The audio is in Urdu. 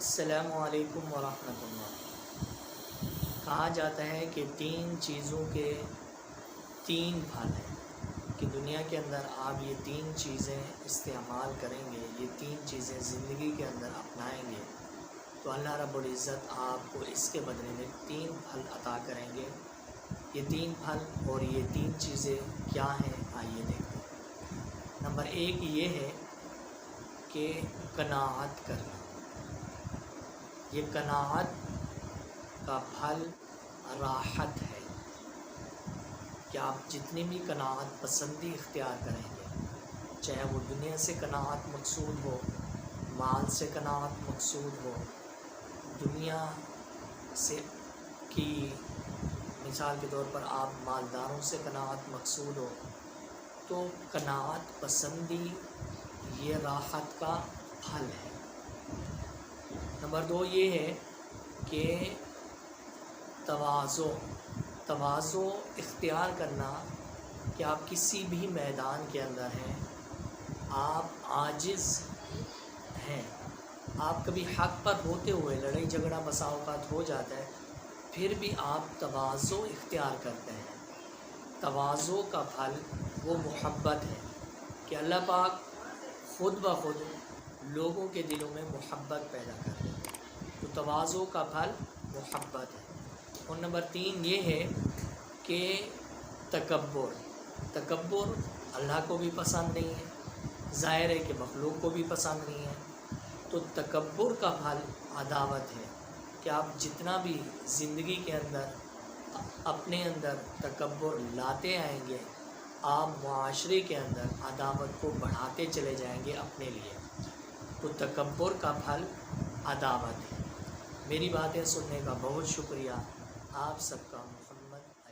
السلام علیکم ورحمۃ اللہ۔ کہا جاتا ہے کہ تین چیزوں کے تین پھل ہیں کہ دنیا کے اندر آپ یہ تین چیزیں استعمال کریں گے، یہ تین چیزیں زندگی کے اندر اپنائیں گے تو اللہ رب العزت آپ کو اس کے بدلے میں تین پھل عطا کریں گے۔ یہ تین پھل اور یہ تین چیزیں کیا ہیں آئیے دیکھتے ہیں۔ نمبر ایک یہ ہے کہ قناعت کرنا۔ یہ قناعت کا پھل راحت ہے کہ آپ جتنی بھی قناعت پسندی اختیار کریں گے، چاہے وہ دنیا سے قناعت مقصود ہو، مال سے قناعت مقصود ہو، دنیا سے کی مثال کے طور پر آپ مالداروں سے قناعت مقصود ہو، تو قناعت پسندی یہ راحت کا پھل ہے۔ نمبر دو یہ ہے کہ تواضع اختیار کرنا کہ آپ کسی بھی میدان کے اندر ہیں، آپ عاجز ہیں، آپ کبھی حق پر ہوتے ہوئے لڑائی جھگڑا بسا اوقات ہو جاتا ہے، پھر بھی آپ تواضع اختیار کرتے ہیں۔ تواضع کا پھل وہ محبت ہے کہ اللہ پاک خود بخود لوگوں کے دلوں میں محبت پیدا کر دے، تو تواضع کا پھل محبت ہے۔ اور نمبر تین یہ ہے کہ تکبر اللہ کو بھی پسند نہیں ہے، ظاہر ہے کہ مخلوق کو بھی پسند نہیں ہے، تو تکبر کا پھل عداوت ہے کہ آپ جتنا بھی زندگی کے اندر اپنے اندر تکبر لاتے آئیں گے، آپ معاشرے کے اندر عداوت کو بڑھاتے چلے جائیں گے اپنے لیے، تو تکبر کا پھل عداوت ہے۔ میری باتیں سننے کا بہت شکریہ۔ آپ سب کا محمد